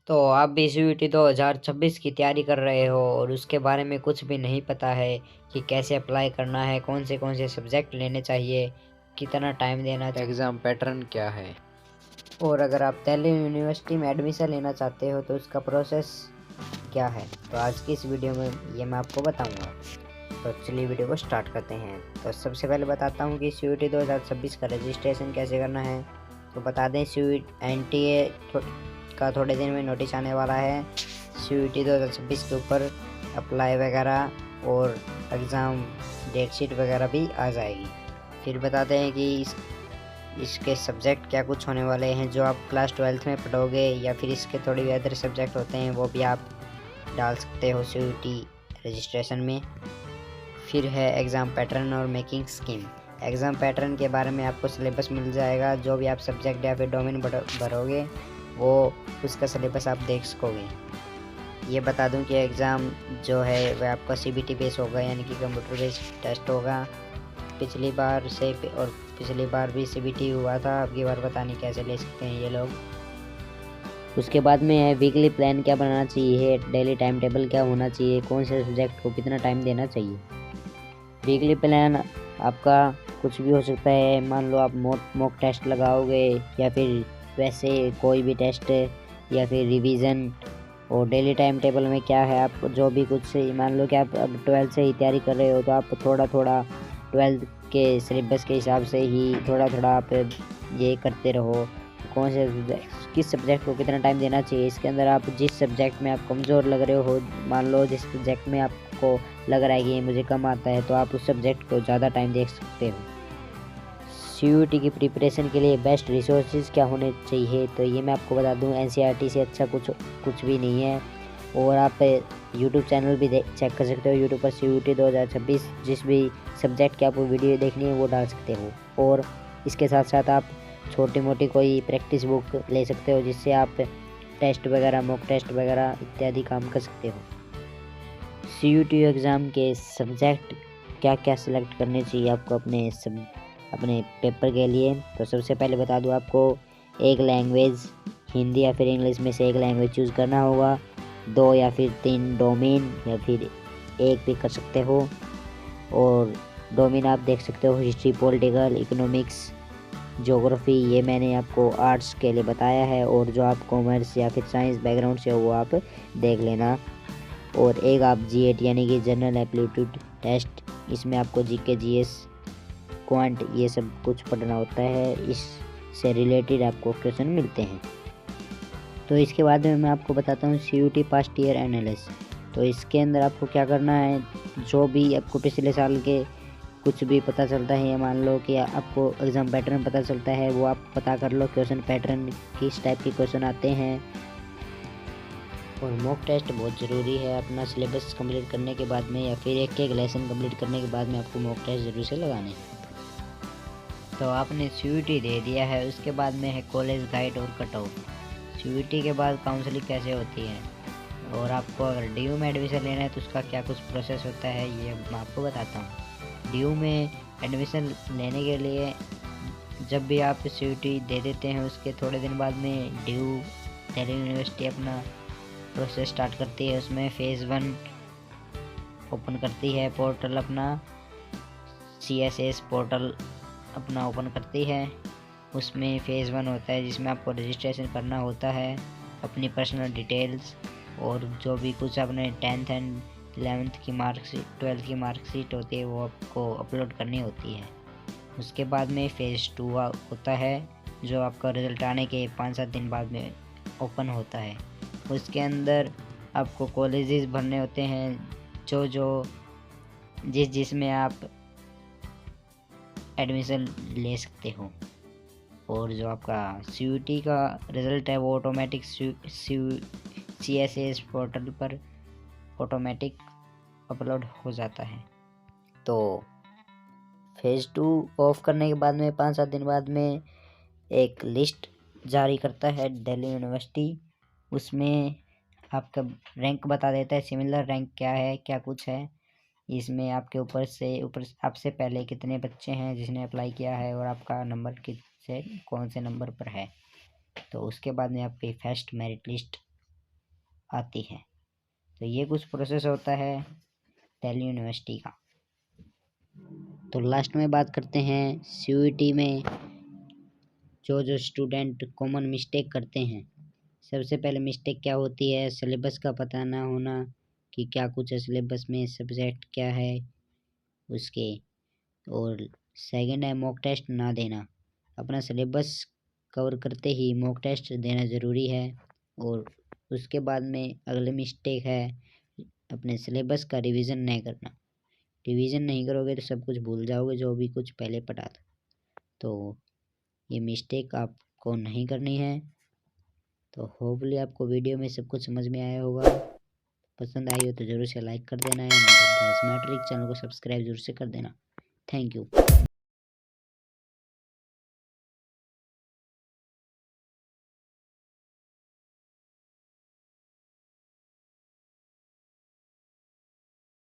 तो आप भी सीयूईटी 2026 की तैयारी कर रहे हो और उसके बारे में कुछ भी नहीं पता है कि कैसे अप्लाई करना है, कौन से सब्जेक्ट लेने चाहिए, कितना टाइम देना चाहिए, एग्ज़ाम पैटर्न क्या है। और अगर आप दिल्ली यूनिवर्सिटी में एडमिशन लेना चाहते हो तो उसका प्रोसेस क्या है, तो आज की इस वीडियो में ये मैं आपको बताऊंगा। तो चलिए वीडियो को स्टार्ट करते हैं। तो सबसे पहले बताता हूँ कि सीयूईटी 2026 का रजिस्ट्रेशन कैसे करना है। तो बता दें सीयूईटी एनटीए का थोड़े दिन में नोटिस आने वाला है। सीयूईटी 2026 के ऊपर अप्लाई वगैरह और एग्ज़ाम डेट शीट वगैरह भी आ जाएगी। फिर बताते हैं कि इसके सब्जेक्ट क्या कुछ होने वाले हैं जो आप क्लास 12th में पढ़ोगे, या फिर इसके थोड़ी भी अदर सब्जेक्ट होते हैं वो भी आप डाल सकते हो सीयूईटी रजिस्ट्रेशन में। फिर है एग्ज़ाम पैटर्न और मेकिंग स्कीम। एग्ज़ाम पैटर्न के बारे में आपको सिलेबस मिल जाएगा, जो भी आप सब्जेक्ट या फिर डोमेन भरोगे वो उसका सिलेबस आप देख सकोगे। ये बता दूं कि एग्ज़ाम जो है वह आपका सीबीटी बेस होगा, यानी कि कंप्यूटर बेस्ड टेस्ट होगा। पिछली बार भी सीबीटी हुआ था, अब की बार पता नहीं कैसे ले सकते हैं ये लोग। उसके बाद में है वीकली प्लान क्या बनाना चाहिए, डेली टाइम टेबल क्या होना चाहिए, कौन से सब्जेक्ट को कितना टाइम देना चाहिए। वीकली प्लान आपका कुछ भी हो सकता है। मान लो आप मॉक टेस्ट लगाओगे, या फिर वैसे कोई भी टेस्ट, या फिर रिवीजन। और डेली टाइम टेबल में क्या है, आप जो भी कुछ, मान लो कि आप अब 12th से ही तैयारी कर रहे हो तो आप थोड़ा थोड़ा 12th के सिलेबस के हिसाब से ही थोड़ा थोड़ा आप ये करते रहो। कौन से किस सब्जेक्ट को कितना टाइम देना चाहिए। इसके अंदर आप जिस सब्जेक्ट में आप कमज़ोर लग रहे हो, मान लो जिस सब्जेक्ट में आपको लग रहा है कि ये मुझे कम आता है, तो आप उस सब्जेक्ट को ज़्यादा टाइम दे सकते हो। सीयूईटी की प्रिपरेशन के लिए बेस्ट रिसोर्सेज क्या होने चाहिए, तो ये मैं आपको बता दूं एनसीईआरटी से अच्छा कुछ भी नहीं है। और आप यूट्यूब चैनल भी चेक कर सकते हो, यूट्यूब पर सीयूईटी 2026 जिस भी सब्जेक्ट की आपको वीडियो देखनी है वो डाल सकते हो। और इसके साथ साथ आप छोटी मोटी कोई प्रैक्टिस बुक ले सकते हो, जिससे आप टेस्ट वगैरह, मॉक टेस्ट वगैरह इत्यादि काम कर सकते हो। सीयूईटी एग्ज़ाम के सब्जेक्ट क्या क्या सिलेक्ट करने चाहिए आपको अपने पेपर के लिए। तो सबसे पहले बता दूं आपको, एक लैंग्वेज हिंदी या फिर इंग्लिश में से एक लैंग्वेज चूज़ करना होगा। 2 या फिर 3 डोमेन, या फिर एक भी कर सकते हो। और डोमेन आप देख सकते हो हिस्ट्री, पॉलिटिकल, इकोनॉमिक्स, ज्योग्राफी, ये मैंने आपको आर्ट्स के लिए बताया है। और जो आप कॉमर्स या फिर साइंस बैकग्राउंड से हो वो आप देख लेना। और एक आप जीएट यानी कि जनरल एप्टीट्यूड टेस्ट, इसमें आपको जीके, जीएस, क्वांट ये सब कुछ पढ़ना होता है, इससे रिलेटेड आपको क्वेश्चन मिलते हैं। तो इसके बाद में मैं आपको बताता हूँ सीयूईटी पास्ट ईयर एनालिसिस। तो इसके अंदर आपको क्या करना है, जो भी आपको पिछले साल के कुछ भी पता चलता है, या मान लो कि आपको एग्ज़ाम पैटर्न पता चलता है, वो आप पता कर लो क्वेश्चन पैटर्न किस टाइप के क्वेश्चन आते हैं। और मॉक टेस्ट बहुत ज़रूरी है अपना सिलेबस कंप्लीट करने के बाद में, या फिर एक लेसन कंप्लीट करने के बाद में आपको मॉक टेस्ट ज़रूर से लगाने हैं। तो आपने सीयूईटी दे दिया है, उसके बाद में है कॉलेज गाइड और कट ऑफ। सीयूईटी के बाद काउंसलिंग कैसे होती है, और आपको अगर डीयू में एडमिशन लेना है तो उसका क्या कुछ प्रोसेस होता है, ये मैं आपको बताता हूँ। डीयू में एडमिशन लेने के लिए जब भी आप सीयूईटी दे देते हैं, उसके थोड़े दिन बाद में डीयू दिल्ली यूनिवर्सिटी अपना प्रोसेस स्टार्ट करती है। उसमें फ़ेज़ 1 ओपन करती है पोर्टल अपना, CSS पोर्टल अपना ओपन करती है। उसमें फ़ेज़ 1 होता है जिसमें आपको रजिस्ट्रेशन करना होता है, अपनी पर्सनल डिटेल्स, और जो भी कुछ अपने 10th एंड 11th की मार्कशीट, 12th की मार्कशीट होती है वो आपको अपलोड करनी होती है। उसके बाद में फ़ेज़ 2 होता है, जो आपका रिज़ल्ट आने के 5-7 दिन बाद में ओपन होता है। उसके अंदर आपको कॉलेजेस भरने होते हैं, जिसमें आप एडमिशन ले सकते हो। और जो आपका सीयूईटी का रिज़ल्ट है वो ऑटोमेटिक CSS पोर्टल पर ऑटोमेटिक अपलोड हो जाता है। तो फ़ेज़ 2 ऑफ करने के बाद में 5-7 दिन बाद में एक लिस्ट जारी करता है दिल्ली यूनिवर्सिटी। उसमें आपका रैंक बता देता है, सिमिलर रैंक क्या है, क्या कुछ है। इसमें आपके ऊपर आपसे पहले कितने बच्चे हैं जिसने अप्लाई किया है, और आपका नंबर कौन से नंबर पर है। तो उसके बाद में आपकी फर्स्ट मेरिट लिस्ट आती है। तो ये कुछ प्रोसेस होता है दिल्ली यूनिवर्सिटी का। तो लास्ट में बात करते हैं सीयूईटी में जो स्टूडेंट कॉमन मिस्टेक करते हैं। सबसे पहले मिस्टेक क्या होती है, सिलेबस का पता ना होना कि क्या कुछ है सिलेबस में, सब्जेक्ट क्या है उसके। और सेकंड है मॉक टेस्ट ना देना। अपना सिलेबस कवर करते ही मॉक टेस्ट देना ज़रूरी है। और उसके बाद में अगले मिस्टेक है अपने सिलेबस का रिवीजन नहीं करना। रिवीजन नहीं करोगे तो सब कुछ भूल जाओगे जो भी कुछ पहले पढ़ा था। तो ये मिस्टेक आपको नहीं करनी है। तो होपफुली आपको वीडियो में सब कुछ समझ में आया होगा। पसंद आई हो तो ज़रूर से लाइक कर देना है। स्मार्ट ट्रिक चैनल को सब्सक्राइब जरूर से कर देना। Thank you.